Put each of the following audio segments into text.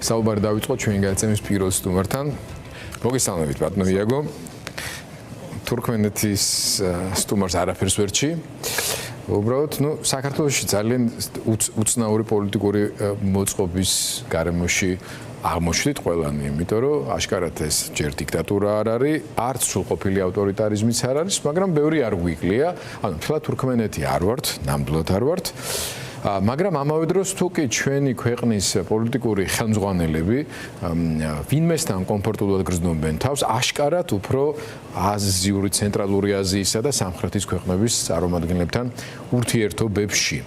საუბარი დავიწყოთ ჩვენი გადაცემის პირველ სტუმართან. მოგესალმებით, ბატონო იაგო. თურქმენეთის სტუმარს არაფერს ვერჩი. უბრალოდ, საქართველოში ძალიან უცნაური პოლიტიკური მოწყობის გარემოში აღმოჩნდით ყველანი, იმიტომ რომ აშკარად ეს ჯერ დიქტატურა არ არის, არც სრულყოფილი ავტორიტარიზმიც არ არის, მაგრამ ბევრი არ გვიკლია. ანუ თლად თურქმენეთი არ ვართ, ნამდვილად არ ვართ. მაგრამ ამავე დროს თუ კი ჩვენი ქვეყნის პოლიტიკური ხელმძღვანელები ვინმესთან კომფორტულად გრძნობენ თავს, აშკარად უფრო აზიური, ცენტრალური აზიისა და სამხრეთის ქვეყნების წარმომადგენლებთან ურთიერთობებში.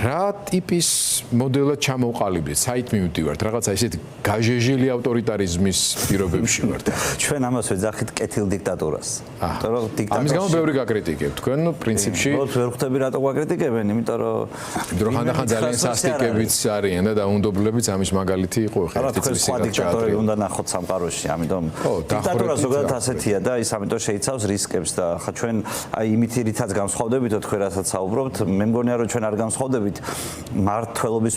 რა ტიპის მოდელად ჩამოვყალიბდით? საით მივდივართ? რაღაცა ისეთ გაჟეჟილი ავტორიტარიზმის პირობებში ვართ. ჩვენ ამას ვეძახით კეთილ დიქტატურას. ამის გამო ბევრი გაკრიტიკებთ თქვენ, პრინციპში. ვერ ხვდები რატო გაკრიტიკებენ, იმიტომ რომ ხანდახან ძალიან სასტიკებიც არიან და დაუნდობლებიც ამის მაგალითი იყო ხერხი წლის სხვა დიქტატორები უნდა ნახოთ სამყაროში, ამიტომ დიქტატურა ზოგადად ასეთია და ის ამიტომ შეიცავს რისკებს და ხა ჩვენ აი იმით რითაც განსხვავდებითო თქვენ რასაც საუბრობთ, მე მგონია რომ ჩვენ არ განსხვავდებით მართლობის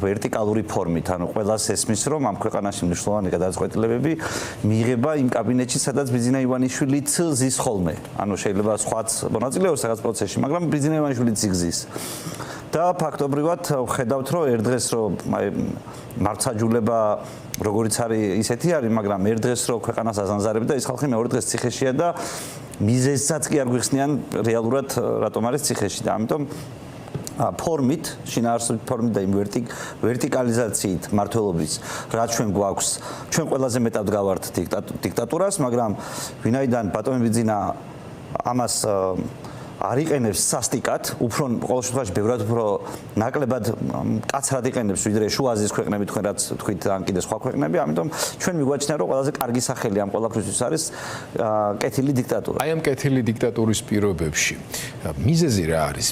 ვერტიკალური ფორმით, ანუ ყველას ესმის რომ ამ ქვეყანაში მნიშვნელოვანი გადაწყვეტილებები მიიღება იმ კაბინეტში, სადაც ბიძინა ივანიშვილიც ზის ხოლმე. ანუ შეიძლება სხვაც მონაწილეობს რაღაც პროცესში, მაგრამ ბიძინა ივანიშვილიც იგზის. და ფაქტობრივად ხედავთ რომ ერთ დღეს რომ მართლმსაჯულება როგორიც არის ისეთი არის, მაგრამ ერთ დღეს რომ ქვეყანას აზანზარებდა ის ხალხი მეორე დღეს ციხეშია და მიზეზსაც კი არ გვიხსნიან რეალურად რატომ არის ციხეში და ამიტომ ფორმით, შინაარსობით ფორმით და იმ ვერტიკალიზაციით მართლობის რაც ჩვენ გვაქვს, ჩვენ ყველაზე მეტად გავართ დიქტატურას, მაგრამ ვინაიდან ბატონი ბიძინა ამას არ იყენებს სასტიკად, უფრო ყოველ შემთხვევაში ბევრად უფრო ნაკლებად კაცრად იყენებს ვიდრე შუა აზიის ქვეყნები, თქვენ რაც თქვით, ან კიდე სხვა ქვეყნები, ამიტომ ჩვენ მიგვაჩნია რომ ყველაზე კარგი სახელი ამ ყველაფრისთვის არის კეთილი დიქტატურა. აი ამ კეთილი დიქტატურის პირობებში მიზეზი რა არის?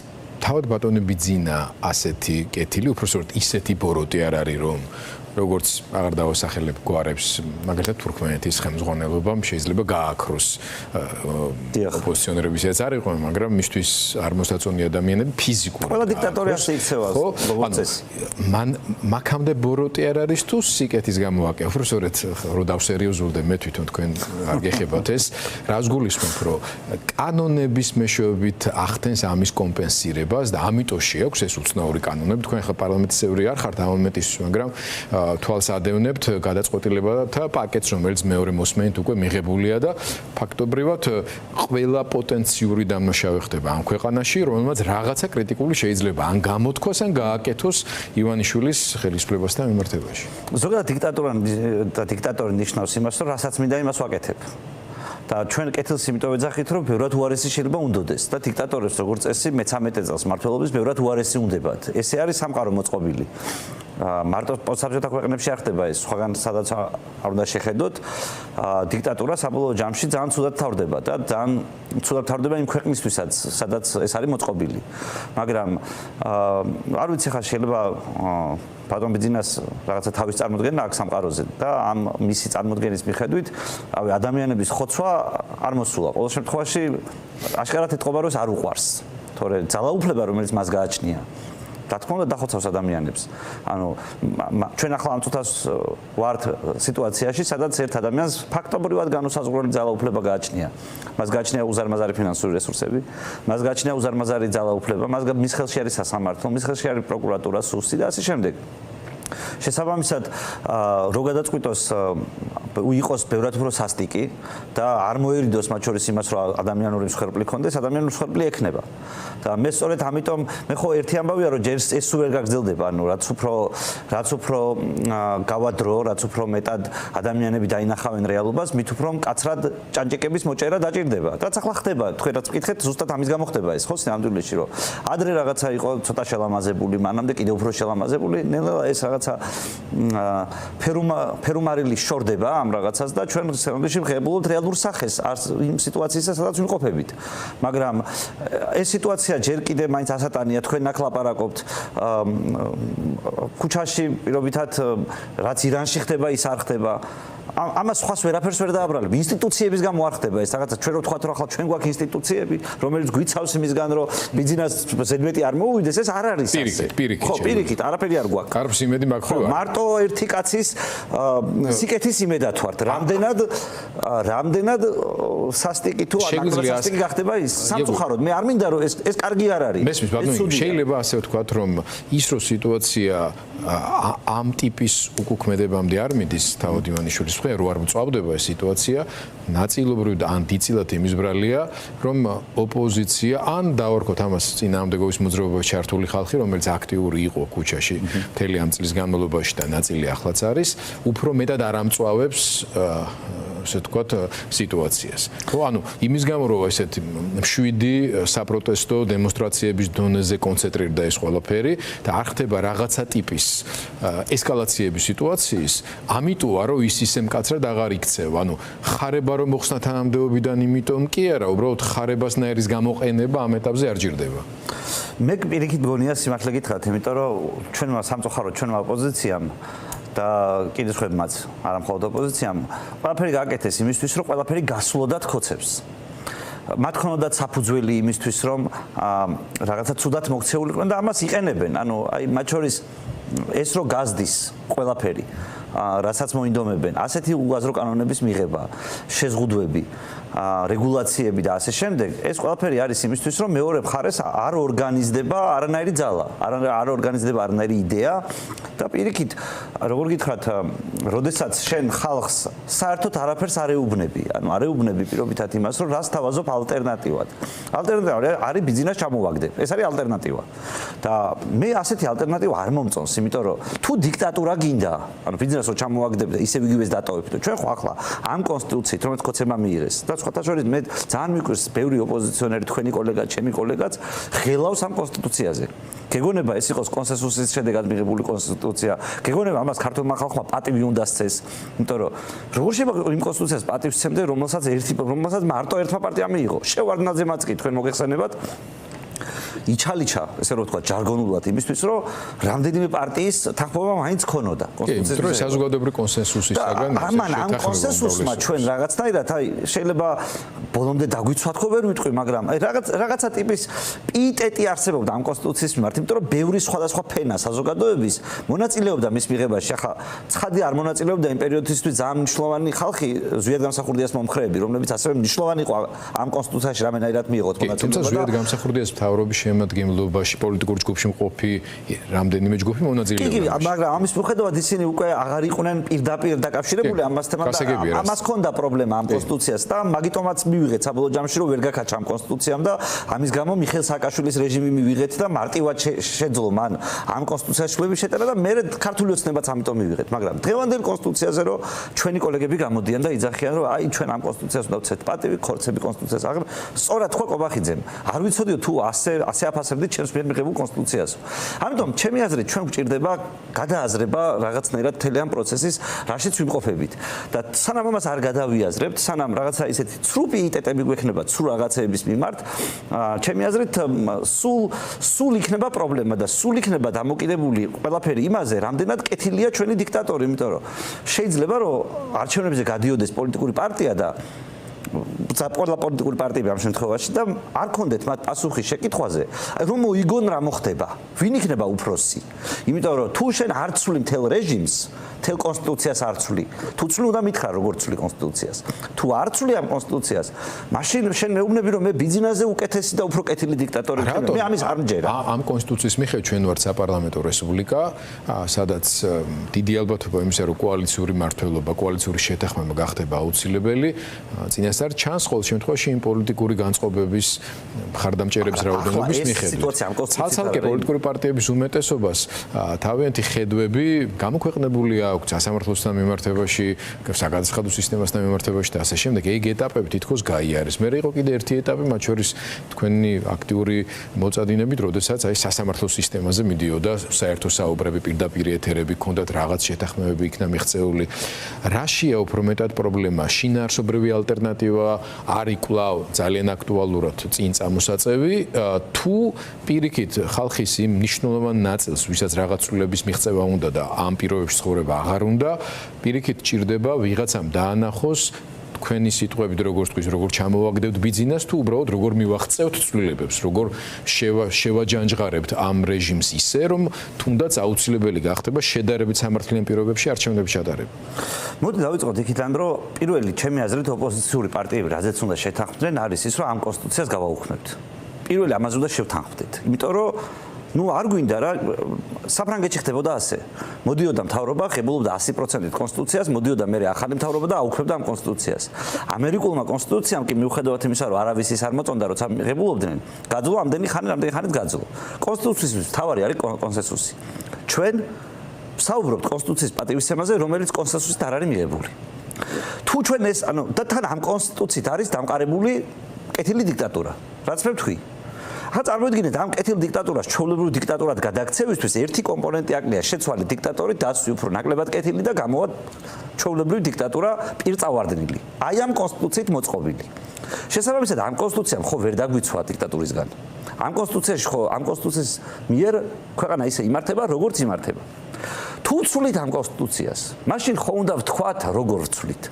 თავად ბატონი ბიძინა ასეთი კეთილი, უბრალოდ ისეთი ბოროტი არ არის რომ როგორც აღარ დავასახელებ გვარებს, მაგალითად თურქმენეთის ხელმძღვანელობამ შეიძლება გააქროს ოპოზიციონერების ეს არ იყო, მაგრამ მისთვის არ მოსაწონი ადამიანები ფიზიკურად. ყველა დიქტატორი ასე იქცევა, როგორც მან მაქამდე ბოროტი არ არის თუ სიკეთის გამოვაკე. უბრალოდ რო დავსერიოზულდე მე თვითონ თქვენ არ გეხებათ ეს, რას გულისხმობ, რომ კანონების მეშვეობით ახდენს ამის კომპენსირებას და ამიტომ შეაქვს ეს უცნაური კანონები. თქვენ ხა პარლამენტის წევრი არ ხართ ამ მომენტისთვის, მაგრამ თვალს ადევნებთ გადაწყვეტილებათა პაკეტს, რომელიც მეორე მოსმენით უკვე მიღებულია და ფაქტობრივად ყველა პოტენციური დამნაშავე ხდება ამ ქვეყანაში, რომელმაც რაღაცა კრიტიკული შეიძლება ან გამოთქვას, ან გააკეთოს ივანიშვილის ხელისუფლებასთან მიმართებაში. ზოგადად დიქტატორი ნიშნავს იმას, რომ რასაც მინდა იმას ვაკეთებ. და ჩვენ კეთილს იმიტომ ვეძახით, რომ ბევრად უარესი შეიძლება უნდოდეს და დიქტატორებს როგორც წესი მე-13 წელს მმართველობის ბევრად უარესი უნდებათ. ესე არის სამყარო მოწყობილი. მარტო პოსტსაბჭოთა ქვეყნებში არ ხდება ეს, სხვაგან სადაც არ უნდა შეხედოთ, დიქტატურა საბოლოო ჯამში ძალიან ცუდად თავდება და ძალიან ცუდად თავდება იმ ქვეყნისთვისაც, სადაც ეს არის მოწყობილი. მაგრამ არ ვიცი ხა შეიძლება ბატონ ბიძინას რაღაცა თავის წარმოდგენა აქვს სამყაროზე და ამ მისი წარმოდგენის მიხედვით, რავი, ადამიანების ხოცვა არ მოსულა. ყოველ შემთხვევაში აშკარად ეთყობა რომ არ უყვარს, თორე ძალაუფლება რომელიც მას გააჩნია. რა თქმა უნდა დახოცავს ადამიანებს. ანუ ჩვენ ახლა ამ წუთას ვართ სიტუაციაში, სადაც ერთ ადამიანს ფაქტობრივად განუსაზღვრელი ძალაუფლება გააჩნია. მას გააჩნია უზარმაზარი ფინანსური რესურსები, მას გააჩნია უზარმაზარი ძალაუფლება, მის ხელში არის სასამართლო, მის ხელში არის პროკურატურა, სუსტი და ასე შემდეგ. შესაბამისად, რო გადაწყვიტოს იყოს ბევრად უფრო სასტიკი და არ მოერიდოს მათ შორის იმას, რომ ადამიანური მსხვერპლი ქონდეს, ადამიანური მსხვერპლი ექნება. და მე სწორედ ამიტომ მე ხო ერთი ამბავია, რომ ჯერ ეს ვერ გაგრძელდება, ანუ რაც უფრო გავადრო, რაც უფრო მეტად ადამიანები დაინახავენ რეალობას, მით უფრო მკაცრად ჭანჭეკების მოჭერა დაჭირდება. რაც ახლა ხდება, თქვენ რაც ვკითხეთ, ზუსტად ამის გამო ხდება ეს, ხო, სინამდვილეში, რომ ადრე რაღაცა იყო ცოტა შელამაზებული, მანამდე კიდევ უფრო შელამაზებული, ნელა ეს რაღაცა ფერუმარილი შორდება ამ რაღაცას და ჩვენ სინამდვილეში ვღებულობთ რეალურ სახეს იმ სიტუაციისა, სადაც ვიმყოფებით. მაგრამ ეს სიტუაცია ჯერ კიდე მაინც ასატანია, თქვენ აქ ლაპარაკობთ ქუჩაში პირობითად რაც ირანში ხდება, ის არ ხდება. ამას სხვას ვერაფერს ვერ დააბრალებ. ინსტიტუციების გამო არ ხდება ეს რაღაცა. ჩვენ რო ვთქვათ რომ ახლა ჩვენ გვაქვს ინსტიტუციები, რომელიც გვიცავს იმისგან რომ ბიზნეს ზედმეტი არ მოუვიდეს, ეს არ არის ასე. ხო, პირიქით, არაფერი არ გვაქვს. კარბს იმედი მაქვს ხო? მარტო ერთი კაცის სიკეთის იმედად ვართ. რამდენად სასტიკი თუ ანაკროსასტიკი გახდება ის სამწუხაროდ. მე არ მინდა რომ ეს კარგი არ არის. მესმის ბატონო, შეიძლება ასე ვთქვათ რომ ის რო სიტუაცია ამ ტიპის უკუქმედებამდე არ მიდის თავად ივანიშვილის მხრივ რო არ მწვავდება ეს სიტუაცია ნაწილობრივ ან დიდწილად იმის ბრალია რომ ოპოზიცია ან დავარქოთ ამას წინააღმდეგობის მოძრაობაში ჩართული ხალხი რომელიც აქტიური იყო ქუჩაში მთელი ამ წლის განმავლობაში და ნაწილი ახლაც არის უფრო მეტად არ ამწვავებს ასე ვთქვათ სიტუაციას. ხო, ანუ იმის გამო რომ ესეთი მშვიდი საპროტესტო დემონსტრაციების დონეზე კონცენტრირდა ეს ყველაფერი და არ ხდება რაღაცა ტიპის ესკალაციების სიტუაციის, ამიტოა რომ ის ისე მკაცრად აღარ იქცევა. ანუ ხარება რომ მოხსნა თანამდებობიდან იმიტომ კი არა, უბრალოდ ხარებასნაირის გამოყენება ამ ეტაპზე არ ჯირდება. მე პირიქით გონია სიმართლე გითხრათ, იმიტომ რომ ჩვენმა სამწუხაროდ ჩვენმა ოპოზიციამ და კიდევ სხვებმაც, არა მხოლოდ ოპოზიციამ, ყველაფერი გააკეთეს იმისთვის, რომ ყველაფერი გასულოდათ ხოცებს. მათ ქონოდათ საფუძველი იმისთვის, რომ რაღაცა ცუდად მოქცეულიყვნენ და ამას იყენებენ. ანუ აი მათ შორის ეს რო გაზდის ყველაფერი, რასაც მოინდომებენ, ასეთი უაზრო კანონების მიღება, შეზღუდვები, რეგულაციები და ასე შემდეგ, ეს ყველაფერი არის იმისთვის, რომ მეორე მხარეს არ ორგანიზდება არანაირი ძალა, არ ორგანიზდება არანაირი იდეა და პირიქით, როგორ გითხრათ, როდესაც შენ ხალხს საერთოდ არაფერს არ ეუბნები, ანუ არ ეუბნები პირობითად იმას, რომ რას თავაზობ ალტერნატივად. ალტერნატივა არის ბიზნეს ჩამოვაგდე. ეს არის ალტერნატივა. და მე ასეთი ალტერნატივა არ მომწონს, იმიტომ რომ თუ დიქტატურა გინდა, ანუ ბიზნესს რო ჩამოვაგდებ და ისევ იგივეს დატოვებ და ჩვენ ხო ახლა ამ კონსტიტუციით რომელიც ხოცება მიიღეს და სხვათა შორის მე ძალიან მიკვირს ბევრი ოპოზიციონერი თქვენი კოლეგა, ჩემი კოლეგაც ღელავს ამ კონსტიტუციაზე. გეგონება ეს იყოს კონსენსუსის შედეგად მიღებული კონსტიტუცია. გეგონება ამას ქართულმა ხალხმა პატივი უნდა სცეს. იმიტომ რომ როგორ შეიძლება იმ კონსტიტუციას პატივს სცემდე, რომელსაც მარტო ერთმა პარტიამ მიიღო. შევარდნაძემაც კი თქვენ მოგეხსენებათ იჩალიჩა, ესე რომ ვთქვა, ჟარგონულად იმისთვის, რომ რამდენიმე პარტიის თანხმობა მაინც ქონოდა კონსტიტუციაში. კი, საზოგადოებრივი კონსენსუსისაგან. ამ კონსენსუსმა ჩვენ რაღაცნაირად, აი, შეიძლება ბოლომდე დაგვიცვათ ხო ვერ ვიტყვი, მაგრამ აი რაღაცა ტიპის პიიტეტი არსებობდა ამ კონსტიტუციის მიმართ, იმიტომ რომ ბევრი სხვადასხვა ფენა საზოგადოების მონაწილეობდა მის მიღებაში. ახლა ცხადი არ მონაწილეობდა იმ პერიოდისთვის ძალიან მნიშვნელოვანი ხალხი, ზვიად გამსახურდიას მომხრეები, რომლებიც ასევე მნიშვნელოვანი იყო ამ კონსტიტუციაში რამენაირად მიიღოთ მონაწილეობა. თუმცა ზვიად გამსახურდიას მთავრობის შემადგენლობაში პოლიტიკურ ჯგუფში მყოფი რამდენიმე ჯგუფი მონაწილეობდა. კი, მაგრამ ამის მიუხედავად ისინი უკვე აღარ იყვნენ პირდაპირ დაკავშირებული ამას თემასთან. ამას ჰქონდა პრობლემა ამ კონსტიტუციას და მაგიტომაც მივიღეთ საბოლოო ჯამში რომ ვერ გაკაჩა ამ კონსტიტუციამ და ამის გამო მიხეილ სააკაშვილის რეჟიმი მივიღეთ და მარტივად შეძლო მან ამ კონსტიტუციაში შლების შეტანა და მე ქართული ოცნებაც ამიტომ მივიღეთ, მაგრამ დღევანდელ კონსტიტუციაზე რომ ჩვენი კოლეგები გამოდიან და იძახიან რომ აი ჩვენ ამ კონსტიტუციას უნდა ვცეთ პატივი, ხორცები კონსტიტუციას აღარ სწორად თქვა კობახიძემ. არ ვიცოდიო თუ ასე აფასებდით ჩემს მიერ მიღებულ კონსტიტუციას. ამიტომ ჩემი აზრით ჩვენ გვჭირდება გადააზრება რაღაცნაირად მთელი ამ პროცესის რაშიც ვიმყოფებით და სანამ ამას არ გადავიაზრებთ, სანამ რაღაცა ისეთი ცრუ პიიტეტები გვექნება ცრუ რაღაცეების მიმართ, ჩემი აზრით სულ იქნება პრობლემა და სულ იქნება დამოკიდებული ყველაფერი იმაზე, რამდენად კეთილია ჩვენი დიქტატორი, იმიტომ რომ შეიძლება რომ არჩევნებზე გადიოდეს პოლიტიკური პარტია და ყველა პოლიტიკური პარტიები ამ შემთხვევაში და არ კონდეთ მათ პასუხი შეკითხვაზე, რომ მოიგონ რა მოხდება, ვინ იქნება უფროსი. იმიტომ რომ თუ შენ არ ცვლი მთელ რეჟიმს, მთელ კონსტიტუციას არ ცვლი, თუ ცვლი უნდა მითხრა როგორ ცვლი კონსტიტუციას. თუ არ ცვლი ამ კონსტიტუციას, მაშინ შენ მეუბნები რომ მე ბიზნესზე უკეთესი და უფრო კეთილი დიქტატორი ვარ. მე ამის არ მჯერა. ამ კონსტიტუციის მიხედვით ჩვენ ვართ საპარლამენტო რესპუბლიკა, სადაც დიდი ალბათობა იმისა რომ კოალიციური მმართველობა, კოალიციური შეთანხმება გახდება აუცილებელი, წინასწარ ჩანს ყოველ შემთხვევაში იმ პოლიტიკური განწყობების მხარდამჭერების რაოდენობის მიხედვით. ცალკე პოლიტიკური პარტიების უმეტესობას თავიანთი ხედვები გამოქვეყნებული აქვს სასამართლოსთან მიმართებაში, საგადასახადო სისტემასთან მიმართებაში და ასე შემდეგ. ეგ ეტაპები თითქოს გაიარეს. მე იყო კიდე ერთი ეტაპი, მათ შორის თქვენი აქტიური მოწადინებით, როდესაც აი სასამართლო სისტემაზე მიდიოდა საერთო საუბრები, პირდაპირ ეთერები, ჰქონდათ რაღაც შეთანხმებები იქნა მიღწეული. რაშია უფრო მეტად პრობლემა? შინაარსობრივი ალტერნატივა, არის კვლავ ძალიან აქტუალურად წინ წამოსაწევი, თუ პირიქით ხალხის იმ მნიშვნელოვან ნაწილს, ვისაც რაღაც ცვლილების მიღწევა უნდა და ამ პირობებში ცხოვრება აღარ უნდა, პირიქით ჭირდება ვიღაცამ დაანახოს თქვენი სიტყვებით როგორ თქვის, როგორ ჩამოვაგდებთ ბიზნესს თუ უბრალოდ როგორ მივახწევთ ცვლილებებს, როგორ შევაჯანჯღარებთ ამ რეჟიმს ისე, რომ თუნდაც აუცილებელი გახდება შედარებით სამართლიან პირობებში არჩევნების ჩატარება. მოდი დავიწყოთ იქიდან, რომ პირველი ჩემი აზრით ოპოზიციური პარტიები, რაზეც უნდა შეთანხმდნენ, არის ის, რომ ამ კონსტიტუციას გავაუქმებთ. პირველი ამაზე უნდა შევთანხმდეთ. იმიტომ რომ არ გვინდა რა საფრანგეთში ხდებოდა ასე. მოდიოდა მთავრობა, ხებულობდა 100%-ით კონსტიტუციას, მოდიოდა მე ახალი მთავრობა და აუქმებდა ამ კონსტიტუციას. ამერიკულმა კონსტიტუციამ კი მიუხედავად იმისა, რომ არავის ის არ მოწონდა, როცა ღებულობდნენ, გაძლო ამდენი ხანით გაძლო. კონსტიტუციის მთავარი არის კონსენსუსი. ჩვენ ვსაუბრობთ კონსტიტუციის პატივისცემაზე, რომელიც კონსენსუსით არ არის მიღებული. თუ ჩვენ ეს, და თან ამ კონსტიტუციით არის დამყარებული კეთილი დიქტატურა. რაც მე ვთქვი. ახლა წარმოიდგინეთ ამ კეთილ დიქტატურას ჩვეულებრივ დიქტატურად გადაქცევისთვის ერთი კომპონენტი აკლია შეცვალე დიქტატორი დაცვი უფრო ნაკლებად კეთილი და გამოვა ჩვეულებრივ დიქტატურა პირწავარდნილი. აი ამ კონსტიტუციით მოწყობილი. შესაბამისად ამ კონსტიტუციამ ხო ვერ დაგვიცვა დიქტატურისგან. ამ კონსტიტუციის მიერ ქვეყანა ისე იმართება, როგორც იმართება. თუ ვცვლით ამ კონსტიტუციას, მაშინ ხო უნდა ვთქვათ, როგორ ვცვლით.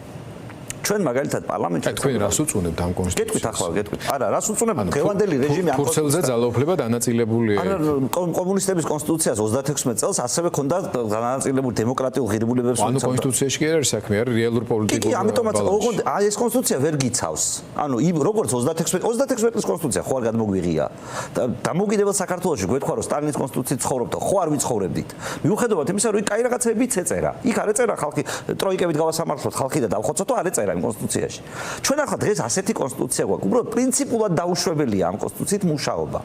ჩვენ მაგალითად პარლამენტში თქვენ რას უწუნებთ ამ კონსტიტუციას? გეტყვით ახლა, გეტყვით. არა, რას უწუნებთ? დღევანდელი რეჟიმი ამ ფურცელზე ძალაუფლება დანაწილებულია. არა, კომუნისტების კონსტიტუციას 36 წელს ასევე ქონდა დანაწილებული დემოკრატიულ ღირებულებებს. ანუ კონსტიტუციაში კი არის საქმე, არის რეალურ პოლიტიკურ. კი, ამიტომაც ოღონდ ეს კონსტიტუცია ვერ გიცავს. ანუ როგორც 36 წლის კონსტიტუცია ხო არ გადმოგვიღია. დამოუკიდებელ საქართველოში გვეთქვა რომ სტალინის კონსტიტუციით ცხოვრობთ, ხო არ ვიცხოვრებდით. მიუხედავად იმისა, რომ იქ კაი რაღაცები წეწერა. იქ არ ეწერა ხალხი ტროიკებით გავასამართლოთ ხალხი და დავხოცოთ, არ ეწერა იმ კონსტიტუციაში. ჩვენ ახლა დღეს ასეთი კონსტიტუცია გვაქვს. უბრალოდ პრინციპულად დაუშვებელია ამ კონსტიტუციით მუშაობა.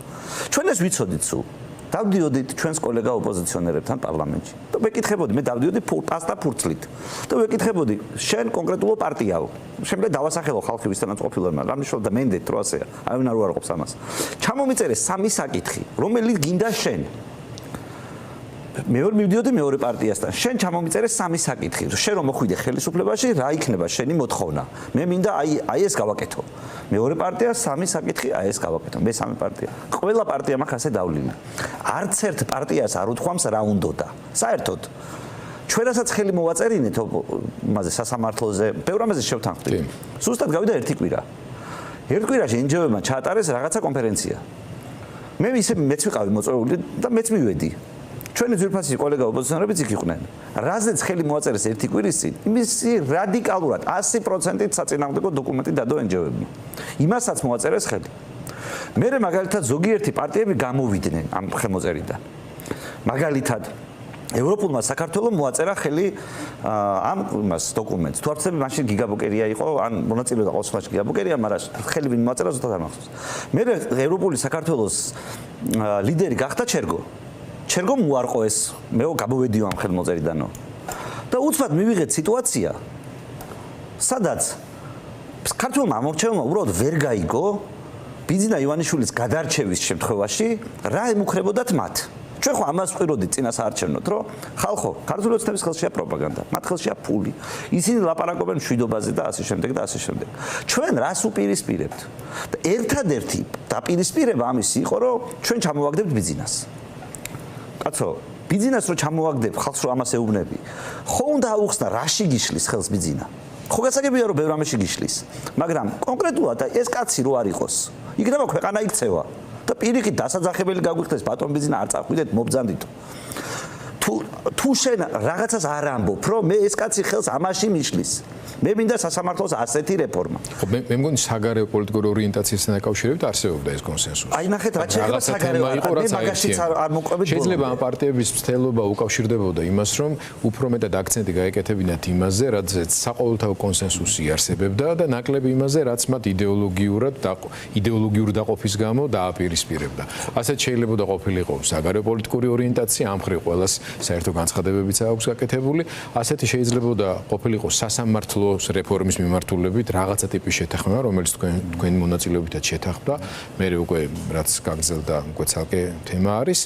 ჩვენ ეს ვიცოდით სულ. დავდიოდით ჩვენს კოლეგა ოპოზიციონერებთან პარლამენტში. და ვეკითხებოდი, მე დავდიოდი პასტა ფურცლით. და ვეკითხებოდი, შენ კონკრეტულ პარტიაო. შემდეგ დავასახელო ხალხი ვისთანაც ყოფილმა. რამიშვალ და მენდეთ რო ასეა. არავინ არ უარყოფს ამას. ჩამომიწერე სამი საკითხი, რომელიც გინდა შენ. მე ვერ მივდიოდი მეორე პარტიასთან. შენ ჩამომიწერე სამი საკითხი. შენ რომ მოხვიდე ხელისუფლებაში, რა იქნება შენი მოთხოვნა? მე მინდა აი ეს გავაკეთო. მეორე პარტია სამი საკითხი, აი ეს გავაკეთო. მესამე პარტია. ყველა პარტია მაქვს ასე დავლილი. არც ერთ პარტიას არ უთქვამს რა უნდოდა. საერთოდ ჩვენასაც ხელი მოვაწერინეთ იმაზე სასამართლოზე, ბევრ ამაზე შევთანხმდით. ზუსტად გავიდა ერთი კვირა. ერთ კვირაში NGO-ებმა ჩაატარეს რაღაცა კონფერენცია. მე ისე მეც ვიყავი მოწვეული და მეც მივედი. ჩვენი ძირფასი კოლეგა ოპოზიციონერებიც იქ იყვნენ. რაზეც ხელი მოაწერეს ერთი კვირის წინ, იმისი რადიკალურად 100%-ით საწინააღმდეგო დოკუმენტი დადო NGO-ებმა. იმასაც მოაწერეს ხელი. მერე მაგალითად ზოგიერთი პარტიები გამოვიდნენ ამ ხელმოწერიდან. მაგალითად ევროპულმა საქართველოს მოაწერა ხელი ამ იმას დოკუმენტს. თუ არცები მაშინ გიგაბოკერია იყო, ან მონაწილეობდა ყოველ შემთხვევაში გიგაბოკერია, მაგრამ ხელი ვინ მოაწერა ზუსტად არ მახსოვს. მერე ევროპული საქართველოს ლიდერი გახდა ჩერგო. ჩერგომ უარყო ეს, მეო გამოვედიო ამ ხელმოწერიდანო. და უცბად მივიღეთ სიტუაცია, სადაც ქართულმა ამორჩეულმა უბრალოდ ვერ გაიგო ბიძინა ივანიშვილის გადარჩევის შემთხვევაში რა ემუქრებოდათ მათ. ჩვენ ხო ამას ვყიროდით წინა საარჩევნოდ, რომ ხალხო, ქართული ოცნების ხელშია პროპაგანდა, მათ ხელშია ფული. ისინი ლაპარაკობენ მშვიდობაზე და ასე შემდეგ და ასე შემდეგ. ჩვენ რას უპირისპირებთ? და ერთადერთი დაპირისპირება ამის იყო, რომ ჩვენ ჩამოვაგდებთ ბიძინას. კაცო, ბიძინას რო ჩამოვაგდებ, ხალხს რო ამას ეუბნები, ხო უნდა აუხსნა რაში გიშლის ხელს ბიძინა. ხო გასაგებია რომ ბევრ ამაში გიშლის, მაგრამ კონკრეტულად ეს კაცი რო არ იყოს, იქნება ქვეყანა იქცევა და პირიქით დასაძახებელი გაგვიხდეს ბატონ ბიძინა არ წახვიდეთ მობძანდით. თუ შენ რაღაცას არ ამბობ, რომ მე ეს კაცი ხელს ამაში მიშლის. მე მინდა სასამართლოს ასეთი რეფორმა. ხო, მე მგონი საგარეო პოლიტიკური ორიენტაციასთან დაკავშირებით არსებობდა ეს კონსენსუსი. აი ნახეთ, რაც შეიძლება საგარეო მაგაშიც არ მოყვებით. შეიძლება ამ პარტიების მცდელობა უკავშირდებოდა იმას, რომ უფრო მეტად აქცენტი გაეკეთებინათ იმაზე, რადგან საყოველთაო კონსენსუსი არსებობდა და ნაკლები იმაზე, რაც მათ იდეოლოგიური დაყოფის გამო დააპირისპირებდა. ასეთ შეიძლება ყოფილიყო საგარეო პოლიტიკური ორიენტაცია, ამ მხრივ ყველას საერთოდ საერთო განცხადებებიც აქვს გაკეთებული. ასეთი შეიძლებოდა ყოფილიყო სასამართლოს რეფორმის მიმართულებით რაღაცა ტიპის შეთანხმება, რომელიც თქვენი მონაწილეობითაც შეთანხმდა. მე უკვე რაც გაგრძელდა, უკვე ცალკე თემა არის.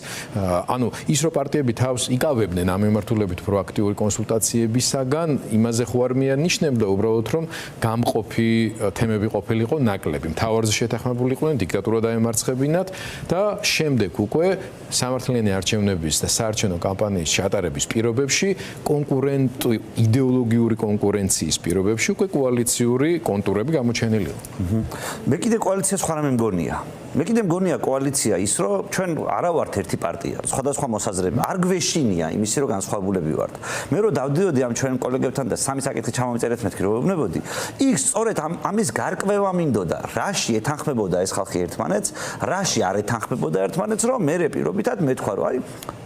ანუ ის რო პარტიები თავს იკავებდნენ ამ მიმართულებით პროაქტიული კონსულტაციებისაგან, იმაზე ხო არ მიანიშნებდა უბრალოდ რომ გამყოფი თემები ყოფილიყო ნაკლები. მთავარზე შეთანხმებული იყვნენ დიქტატურა დაემარცხებინათ და შემდეგ უკვე სამართლიანი არჩევნების და საარჩევნო კამპანიის ჩატარების პირობებში იდეოლოგიური კონკურენციის პირობებში უკვე კოალიციური კონტურები გამოჩენილია. მე კიდე კოალიცია სხვა რამე მგონია. მე კიდე მგონია კოალიცია ის რომ ჩვენ არა ვართ ერთი პარტია, სხვადასხვა მოსაზრება. არ გვეშინია იმისი რომ განსხვავებულები ვართ. მე რო დავდიოდი ამ ჩვენ კოლეგებთან და სამი საკითხი ჩამომიწერეთ მეთქი რომ ვეუბნებოდი, იქ სწორედ ამის გარკვევა მინდოდა, რაში ეთანხმებოდა ეს ხალხი ერთმანეთს, რაში არ ეთანხმებოდა ერთმანეთს, რომ მე პირობითად მეთქვა რომ აი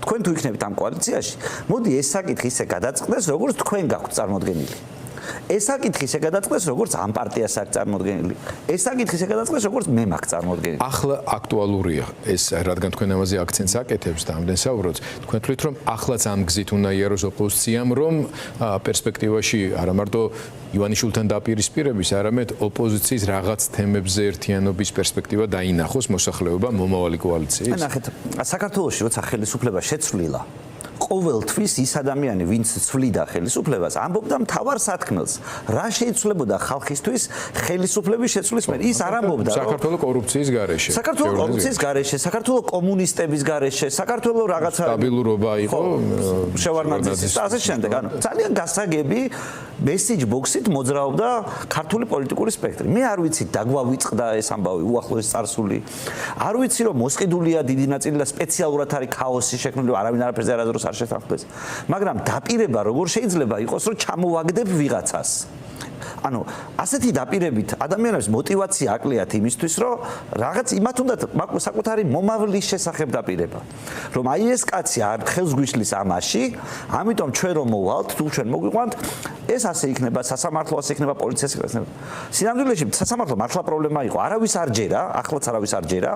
თქვენ თუ იქნებით ამ კოალიციაში, მოდი ეს საკითხი ისე გადაწყდეს, როგორც თქვენ გაქვთ წარმოდგენილი. ეს საკითხი ისე გადაწყდეს, როგორც ამ პარტიას აქვს წარმოდგენილი. ეს საკითხი ისე გადაწყდეს, როგორც მე მაქვს წარმოდგენილი. ახლა აქტუალურია ეს, რადგან თქვენ ამაზე აქცენტს აკეთებს და ამდენ საუბრობთ, თქვენ თვლით რომ ახლაც ამ გზით უნდა იაროს ოპოზიციამ, რომ პერსპექტივაში არა მარტო ივანიშვილთან დაპირისპირების, არამედ ოპოზიციის რაღაც თემებზე ერთიანობის პერსპექტივა დაინახოს მოსახლეობა მომავალი კოალიციის. ნახეთ, საქართველოში როცა ხელისუფლება შეცვლილა, ყოველთვის ის ადამიანი, ვინც ცვლიდა ხელისუფლებას, ამბობდა მთავარ სათქმელს, რა შეიცვლებოდა ხალხისთვის ხელისუფლების შეცვლის მერე. ის არ ამბობდა, რომ საქართველოს კორუფციის გარეშე. საქართველოს კორუფციის გარეშე, საქართველოს კომუნისტების გარეშე, საქართველოს რაღაცა სტაბილურობა იყო შევარდნაძის და ასე შემდეგ. ანუ ძალიან გასაგები მესიჯ ბოქსით მოძრაობდა ქართული პოლიტიკური სპექტრი. მე არ ვიცი დაგვავიწყდა ეს ამბავი უახლოეს წარსული. არ ვიცი რომ მოსყიდულია დიდი ნაწილი და სპეციალურად არის ქაოსი შექმნილი, არავინ არაფერზე არასდროს არ შეთანხმდეს. მაგრამ დაპირება როგორ შეიძლება იყოს, რომ ჩამოვაგდებ ვიღაცას? ანუ ასეთი დაპირებით ადამიანებს мотиваცია აკლიათ იმისთვის, რომ რაღაც იმათ უნდა საკუთარი მომავლის შესახებ დაპირება. რომ აი ეს კაცი არ ხელს გვიშლის ამაში, ამიტომ ჩვენ რომ მოვალთ, თუ ჩვენ მოგვიყვანთ, ეს ასე იქნება, სასამართლო ასე იქნება, პოლიცია ასე იქნება. სინამდვილეში სასამართლო მართლა პრობლემა იყო, არავის არ ჯერა, ახლაც არავის არ ჯერა,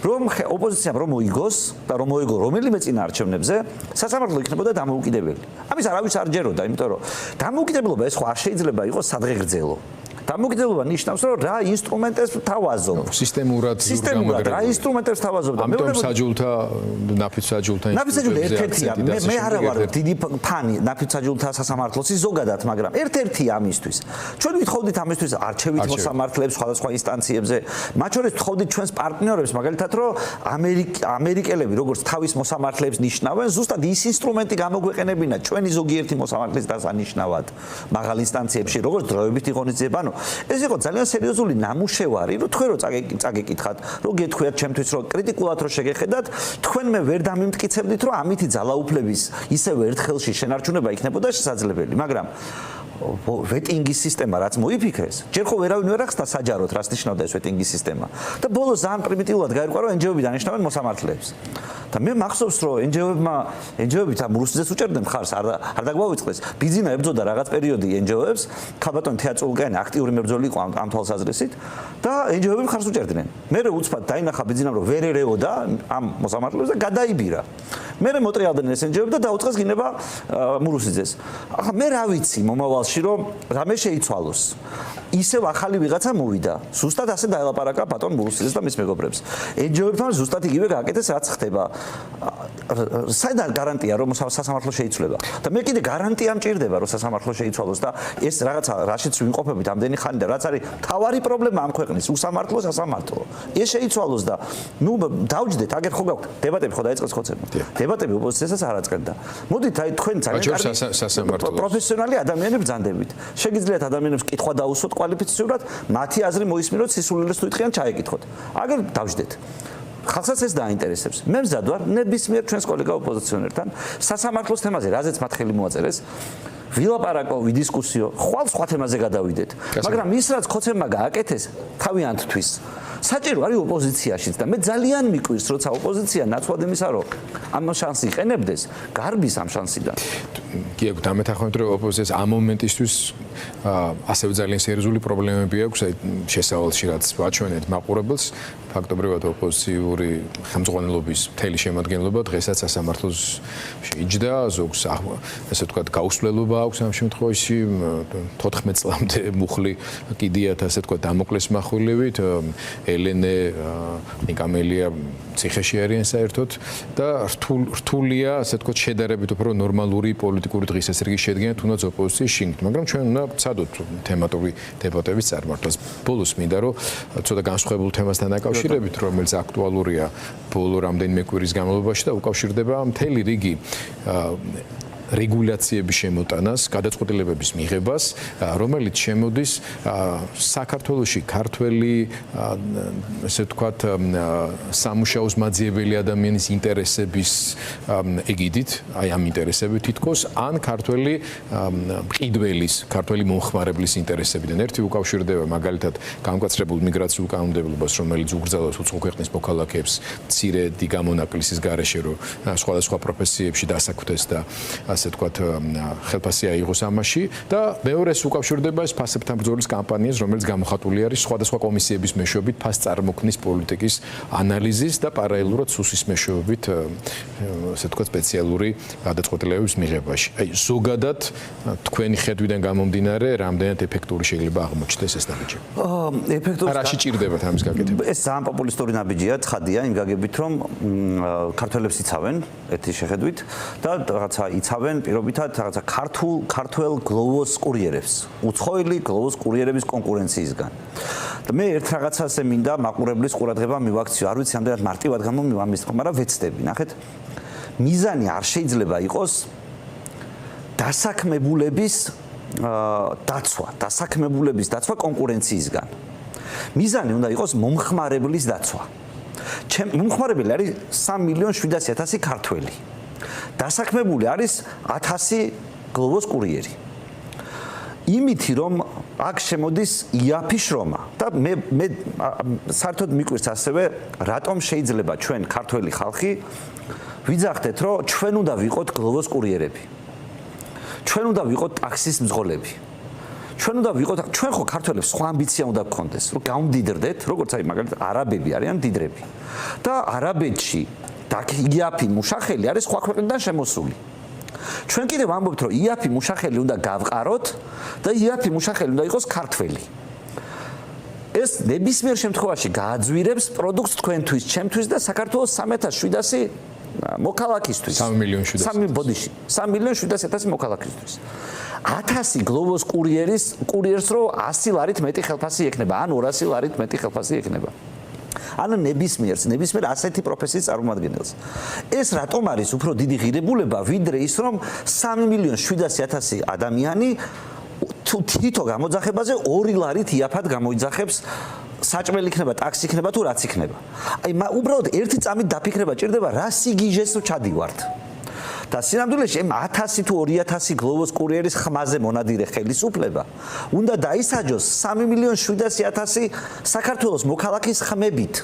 რომ ოპოზიციამ რომ მოიგოს და რომ მოიგო რომელიმე წინაარჩევნებზე, სასამართლო იქნებოდა დამოუკიდებელი. ამის არავის არ ჯეროდა, იმიტომ რომ დამოუკიდებლობა ეს ხო არ შეიძლება იყოს სადღეგრძელო. დამოუკიდებლობა ნიშნავს, რომ რა ინსტრუმენტებს თავაზობ. სისტემურად რა ინსტრუმენტებს თავაზობ და ამიტომ საჯულთა ნაფიც საჯულთა ერთ-ერთია. მე არა ვარ დიდი ფანი ნაფიც საჯულთა სასამართლოსის ზოგადად, მაგრამ ერთ-ერთია ამისთვის. ჩვენ ვითხოვდით ამისთვის არჩევით მოსამართლეებს სხვადასხვა ინსტანციებზე. მათ შორის ვთხოვდით ჩვენს პარტნიორებს, მაგალითად, რომ ამერიკელები როგორც თავის მოსამართლეებს ნიშნავენ, ზუსტად ის ინსტრუმენტი გამოგვეყენებინა ჩვენი ზოგიერთი მოსამართლის დასანიშნავად მაღალ ინსტანციებში, როგორც დროებით ღონისძიება. ანუ ეს იყო ძალიან სერიოზული ნამუშევარი, რომ თქვენ რო წაგეკითხათ, რომ გეთქვიათ ჩემთვის, რომ კრიტიკულად რო შეგეხედათ, თქვენ მე ვერ დამიმტკიცებდით, რომ ამითი ძალაუფლების ისევ ერთხელში შენარჩუნება იქნებოდა შესაძლებელი, მაგრამ ვეტინგის სისტემა რაც მოიფიქრეს, ჯერ ხო ვერავინ ვერ ახსნა საჯაროდ რას ნიშნავდა ეს ვეტინგის სისტემა. და ბოლოს ძალიან პრიმიტიულად გაირკვა, რომ NGO-ები დანიშნავენ მოსამართლეებს. და მე მახსოვს, რომ NGO-ები ამ რუსძეს უჭერდნენ ხარს, არ დაგვავიწყდეს. ბიძინა ებრძოდა რაღაც პერიოდი NGO-ებს, ქალბატონი თეატროლოგიანი აქტიური მებრძოლი იყო ამ თვალსაზრისით და NGO-ები ხარს უჭერდნენ. მე უცბად დაინახა ბიძინამ, რომ ვერ ერეოდა ამ მოსამართლეებს და გადაიბირა. მე მოტრიალდნენ ეს NGO-ები და დაუწყეს გინება მურუსიძეს. ახლა მე რა ვიცი მომავალში რომ რამე შეიცვალოს. ისევ ახალი ვიღაცა მოვიდა. ზუსტად ასე დაელაპარაკა ბატონ მურუსიძეს და მის მეგობრებს. NGO-ებთან ზუსტად იგივე გააკეთეს, რაც ხდება. საიდან გარანტია რომ სასამართლო შეიცვლება? და მე კიდე გარანტია მჭირდება რომ სასამართლო შეიცვალოს და ეს რაღაცა რაშიც ვიმყოფებით ამდენი ხანი და რაც არის თავარი პრობლემა ამ ქვეყნის უსამართლო სასამართლო. ეს შეიცვალოს და ნუ დავჯდეთ, აგერ ხო გაქვთ დებატები ხო დაიწყეს ხოცება. დებატები ოპოზიციასაც არ აწყენდა. მოდით აი თქვენ ძალიან კარგი პროფესიონალი ადამიანები ბრძანდებით. შეგიძლიათ ადამიანებს კითხვა დაუსვოთ კვალიფიციურად, მათი აზრი მოისმინოთ, სისულელეს თუ იტყვიან ჩაეკითხოთ. აგერ დავჯდეთ. ხალხსაც ეს დაინტერესებს. მე მზად ვარ ნებისმიერ ჩვენს კოლეგა ოპოზიციონერთან სასამართლოს თემაზე, რაზეც მათ ხელი მოაწერეს. ვილაპარაკო, ვიდისკუსიო, ხვალ სხვა თემაზე გადავიდეთ. მაგრამ ის რაც ხოცებმა გააკეთეს, თავიანთთვის საჭირო არის ოპოზიციაშიც და მე ძალიან მიკვირს, როცა ოპოზიცია ნაცვლად იმისა, რომ ამ შანსი იყენებდეს, გარბის ამ შანსიდან. კი აქვს დამეთანხმებით, რომ ოპოზიციას ამ მომენტისთვის ასევე ძალიან სერიოზული პრობლემები აქვს, აი შესავალში რაც ვაჩვენეთ მაყურებელს, ფაქტობრივად ოპოზიციური ხელმძღვანელობის მთელი შემადგენლობა დღესაც სასამართლოს შეიჯდა, ზოგს ესე ვთქვათ გაუსვლელობა აქვს ამ შემთხვევაში 14 წლამდე მუხლი კიდიათ ასე ვთქვათ დამოკლეს מחვილივით, ელენე ნიკამელია ციხეში არიან საერთოდ და რთულია ასე ვთქვათ შედარებით უფრო ნორმალური პოლიტიკური დღესასრიგის შედგენა თუნდაც ოპოზიციის შიგნით, მაგრამ ჩვენ უნდა ვცადოთ თემატური დებატების წარმართვას. ბოლოს მინდა რომ ცოტა განსხვავებულ თემასთან დაკავშირებით, რომელიც აქტუალურია ბოლო რამდენიმე კვირის განმავლობაში და უკავშირდება მთელი რიგი რეგულაციების შემოტანას, გადაწყვეტილებების მიღებას, რომელიც შემოდის საქართველოში ქართველი, ესე ვთქვათ, სამუშაოს მაძიებელი ადამიანის ინტერესების ეგიდით, აი ამ ინტერესებით თითქოს, ან ქართველი მყიდველის, ქართველი მომხმარებლის ინტერესებიდან. ერთი უკავშირდება მაგალითად განკაცრებულ მიგრაციულ კანონმდებლობას, რომელიც უგრძელავს უცხო ქვეყნის მოქალაქეებს მცირე გამონაკლისის გარეშე, რომ სხვადასხვა პროფესიებში დასაქმდეს და ასე ვთქვათ, ხელფასი აიღოს ამაში და მეორეს უკავშირდება ეს ფასებთან ბრძოლის კამპანიას, რომელიც გამოხატული არის სხვადასხვა კომისიების მეშვეობით ფას წარმოქმნის პოლიტიკის ანალიზის და პარალელურად სუსის მეშვეობით, ასე ვთქვათ, სპეციალური გადაწყვეტილებების მიღებაში. აი, ზოგადად თქვენი ხედვიდან გამომდინარე, რამდენად ეფექტური შეიძლება აღმოჩნდეს ეს ნაბიჯი? ეფექტური რა შეჭირდებათ ამის გაკეთება? ეს ძალიან პოპულისტური ნაბიჯია, ცხადია, იმ გაგებით, რომ ქართველებს იცავენ ერთი შეხედვით და რაღაცა იცავენ პირობითად რაღაცა ქართულ გლოვოს კურიერებს, უცხოელი გლოვოს კურიერების კონკურენციისგან. და მე ერთ რაღაცაზე მინდა მაყურებლის ყურადღება მივაქციო, არ ვიცი ამდენად მარტივად გამომივამისხო, მაგრამ ვეცდები, ნახეთ. მიზანი არ შეიძლება იყოს დასაქმებულების დაცვა კონკურენციისგან. მიზანი უნდა იყოს მომხმარებლის დაცვა. მომხმარებელი არის 3,700,000 ქართველი. დასაქმებული არის 1000 გლოვოს კურიერი. იმითი რომ აქ შემოდის იაფი შრომა და მე საერთოდ მიკვირს ასევე რატომ შეიძლება ჩვენ ქართველი ხალხი ვიძახდეთ რომ ჩვენ უნდა ვიყოთ გლოვოს კურიერები. ჩვენ უნდა ვიყოთ ტაქსის მძღოლები. ჩვენ ხო ქართველებს სხვა ამბიცია უნდა გქონდეს, რომ გამდიდრდეთ, როგორც აი მაგალითად არაბები არიან დიდრები. და არაბეთში იაფი მუშახელი არის სხვა ქვეყნიდან შემოსული. ჩვენ კიდევ ვამბობთ, რომ იაფი მუშახელი უნდა გავყაროთ და იაფი მუშახელი უნდა იყოს ქართველი. ეს ნებისმიერ შემთხვევაში გააძვირებს პროდუქტს თქვენთვის, ჩემთვის და საქართველოს 3,700 მოქალაქისთვის. 3,700,000 მოქალაქისთვის. 1000 გლოვოს კურიერს რო 100 ლარით მეტი ხელფასი ექნება, ან 200 ლარით მეტი ხელფასი ექნება. ანუ ნებისმიერ ასეთი პროფესიის წარმომადგენელს. ეს რატომ არის უფრო დიდი ღირებულება, ვიდრე ის, რომ 3,700,000 ადამიანი თითო გამოძახებაზე 2 ლარით იაფად გამოიძახებს, საჭმელი იქნება, ტაქსი იქნება თუ რაც იქნება. აი, უბრალოდ ერთი წამით დაფიქრება ჭირდება, რა სიგიჟეს რო ჩადივართ. და სინამდვილეში 1000 თუ 2000 გლოვოს კურიერის ხმაზე მონადირე ხელისუფლება უნდა დაისაჯოს 3,700,000 საქართველოს მოქალაქის ხმებით,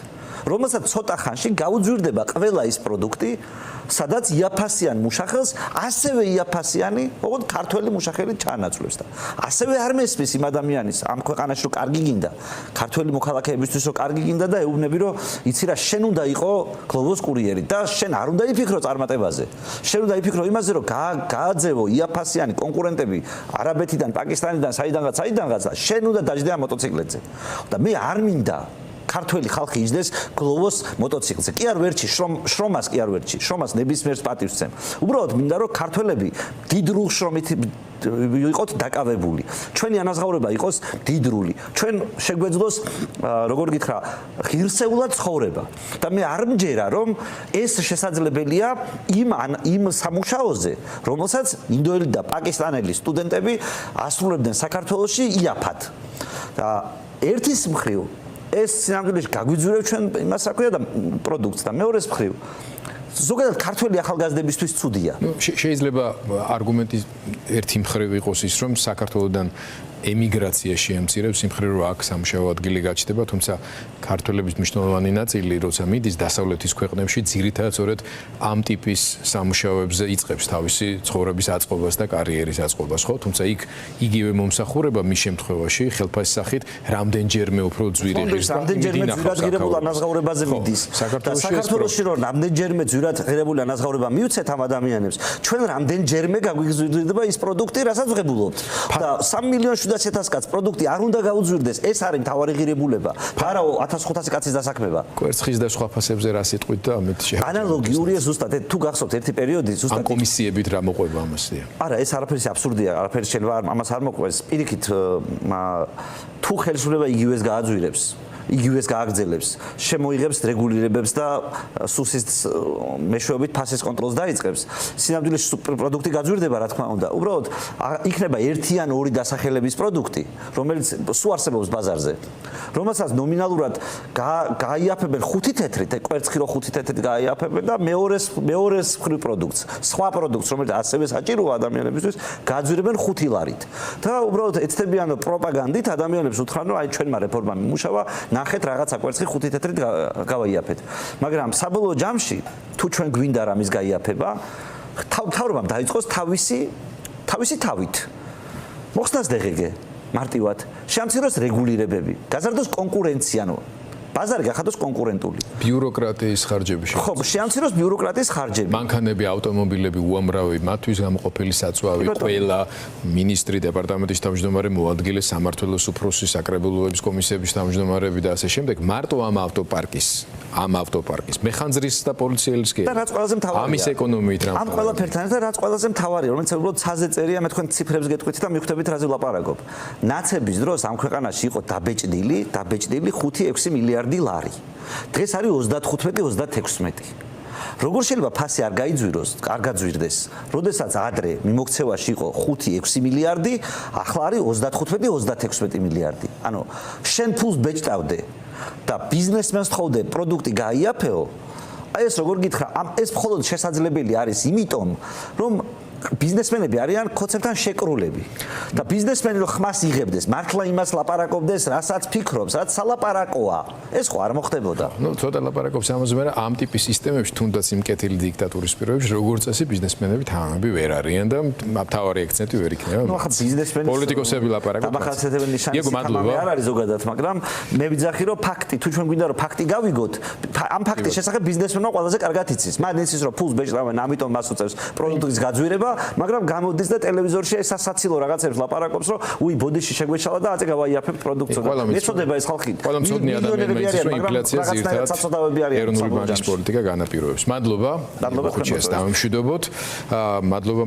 რომელსაც ცოტა ხანში გაუძვირდება ყველა ის პროდუქტი, სადაც იაფასიან მუშახელს ასევე იაფასიანი, ოღონდ ქართველი მუშახელი ჩაანაცვლებს და ასევე არ მესმის იმ ადამიანის ამ ქვეყანაში რომ კარგი გინდა, ქართველი მოქალაქეებისთვის რომ კარგი გინდა და ეუბნები რომ იცი რა, შენ უნდა იყო გლოვოს კურიერი და შენ არ უნდა იფიქრო წარმატებაზე. შენ უნდა იფიქრო იმაზე რომ გააძევო იაფასიანი კონკურენტები არაბეთიდან, პაკისტანიდან, საიდანღაც და შენ უნდა დაждდე ამ მოტოციკლებზე. და მე არ მინდა ქართველი ხალხი იჯდეს გლოვოს მოტოციკლზე. კი არ ვერჩი შრომას, კი არ ვერჩი. შრომას ნებისმიერს პატივს ვცემ. უბრალოდ მინდა რომ ქართველები დიდრულ შრომით იყოთ დაკავებული. ჩვენი ანაზღაურება იყოს დიდრული. ჩვენ შეგვეძლოს, როგორ გითხრა, ღირსეულად ცხოვრება. და მე არ მჯერა რომ ეს შესაძლებელია იმ სამუშაოზე, რომელსაც ინდოელი და პაკისტანელი სტუდენტები ასრულებდნენ საქართველოში იაფად. და ერთის მხრივ ეს სინამდვილეში გაგვიძვირებს ჩვენ იმას საქმეა და პროდუქტს და მეორეს მხრივ ზოგადად ქართველი ახალგაზრდებისთვის ცუდია. შეიძლება არგუმენტი ერთი მხრივ იყოს ის, რომ საქართველოსდან ემიგრაცია შეემცირებს იმ მხრივ, რომ აქ სამუშაო ადგილი გაჩნდება, თუმცა ქართველების მნიშვნელოვანი ნაწილი, როცა მიდის დასავლეთის ქვეყნებში, ძირითადად სწორედ ამ ტიპის სამუშაოებზე იწყებს თავისი ცხოვრების აწყობას და კარიერის აწყობას, ხო? თუმცა იქ იგივე მომსახურება მის შემთხვევაში ხელფასის სახით რამდენჯერმე უფრო ძვირი ღირს და რამდენჯერმე ძვირად ღირებულ ანაზღაურებაზე მიდის. და საქართველოში რომ რამდენჯერმე ძვირად ღირებული ანაზღაურება მიუცეთ ამ ადამიანებს, ჩვენ რამდენჯერმე გაგვიზრდება ის პროდუქტი, რასაც ვღებულობთ. და 3 მილიონი 700,000 კაც პროდუქტი არ უნდა გაუძვირდეს, ეს არის მთავარი ღირებულება. ფარაო 1500 კაცის დასაქმება. კვერცხის და სხვა ფასებზე რა სიტყვით და ამით ანალოგიურია ზუსტად, თუ გახსოვთ ერთი პერიოდი ზუსტად ამ კომისიებით რა მოყვება ამასია. არა, ეს არაფერი აბსურდია, არაფერი შეიძლება ამას არ მოყვეს. პირიქით თუ ხელისუფლება იგივეს გააძვირებს, იგივეს გააგრძელებს, შემოიღებს რეგულირებებს და სუსის მეშვეობით ფასის კონტროლს დაიწყებს. სინამდვილეში პროდუქტი გაძვირდება, რა თქმა უნდა. უბრალოდ იქნება ერთი ან ორი დასახელების პროდუქტი, რომელიც სულ არსებობს ბაზარზე. რომელსაც ნომინალურად გაიაფებენ 5 თეთრით, კვერცხი რო 5 თეთრით გაიაფებენ და მეორეს მხრივ პროდუქტს, სხვა პროდუქტს, რომელიც ასევე საჭიროა ადამიანებისთვის, გაძვირებენ 5 ლარით. და უბრალოდ ეცდებიან პროპაგანდით ადამიანებს უთხრან, რომ აი ჩვენმა რეფორმა მიმუშავა, ნახეთ რაღაცა კვერცხი 5 თეთრით გავაიაფეთ. მაგრამ საბოლოო ჯამში თუ ჩვენ გვინდა რამის გაიაფება, თავრობამ დაიწყოს თავისი თავით. მოხსნას დეგეგე მარტივად, შეამციროს რეგულირებები, გაზარდოს კონკურენცია, ბაზარი გახადოს კონკურენტული. ბიუროკრატიის ხარჯები ხო, შეამციროს ბიუროკრატიის ხარჯები. მანქანები, ავტომობილები უამრავი, მათთვის გამოყოფილი საწვავი, ყველა მინისტრი, დეპარტამენტის თავმჯდომარე, მოადგილე, სამმართველოს უფროსი, საკრებულოების კომისიების თავმჯდომარები და ასე შემდეგ. მარტო ამ ავტოპარკის მეხანძრის და პოლიციელის კი. და რაც ყველაზე მთავარია. ამის ეკონომიით რა. ამ ყველაფერთან ერთად რაც ყველაზე მთავარია, რომელიც უბრალოდ ცაზე წერია, მე თქვენ ციფრებს გეტყვით და მიხვდებით რაზე ვლაპარაკობ. ნაცების დროს ამ ქვეყანაში იყო დაბეჭდილი 5-6 მილიარდი ლარი. დღეს არის 35-36. როგორ შეიძლება ფასი არ გაიძვიროს, არ გაძვირდეს? როდესაც ადრე მიმოქცევაში იყო 5-6 მილიარდი, ახლა არის 35-36 მილიარდი. ანუ შენ ფულს ბეჭდავდე და ბიზნესმენს თხოვდე პროდუქტი გაიაფეო. აი ეს როგორ გითხრა, ეს მხოლოდ შესაძლებელი არის იმიტომ, რომ ბიზნესმენები არიან ხოცებთან შეკრულები და ბიზნესმენი რო ხმას იღებდეს, მართლა იმას ლაპარაკობდეს, რასაც ფიქრობს, რაც სალაპარაკოა. ეს ხო არ მოხდებოდა. ცოტა ლაპარაკობს ამაზე, მაგრამ ამ ტიპის სისტემებში, თუნდაც იმ კეთილი დიქტატურის პირობებში, როგორც წესი ბიზნესმენები თანამები ვერ არიან და მთავარი აქცენტი ვერ იქნება. ახლა ბიზნესმენი პოლიტიკოსები ლაპარაკობენ. დამახასიათებელი ნიშანი არ არის ზოგადად, მაგრამ მე ვიძახი, რომ ფაქტი, თუ ჩვენ გვინდა რომ ფაქტი გავიგოთ, ამ ფაქტის შესახებ ბიზნესმენმა ყველაზე კარგად იცის. მან იცის, რომ ფულს ბეჭდავენ, ამიტომ მას უწევს პროდუქტის გაძვირება. მაგრამ გამოდის და ტელევიზორში ეს სასაცილო რაღაცებს ლაპარაკობს, რომ უი ბოდიში შეგვეშალა და აწე გავაიაფებ პროდუქტს. ეცოდება ეს ხალხი. ყველა მცოდნე ადამიანები იცის, რომ ინფლაცია ზირთად ეროვნული ბანკის პოლიტიკა განაპირობებს. მადლობა. ხუჩიას დავიმშვიდობოთ. მადლობა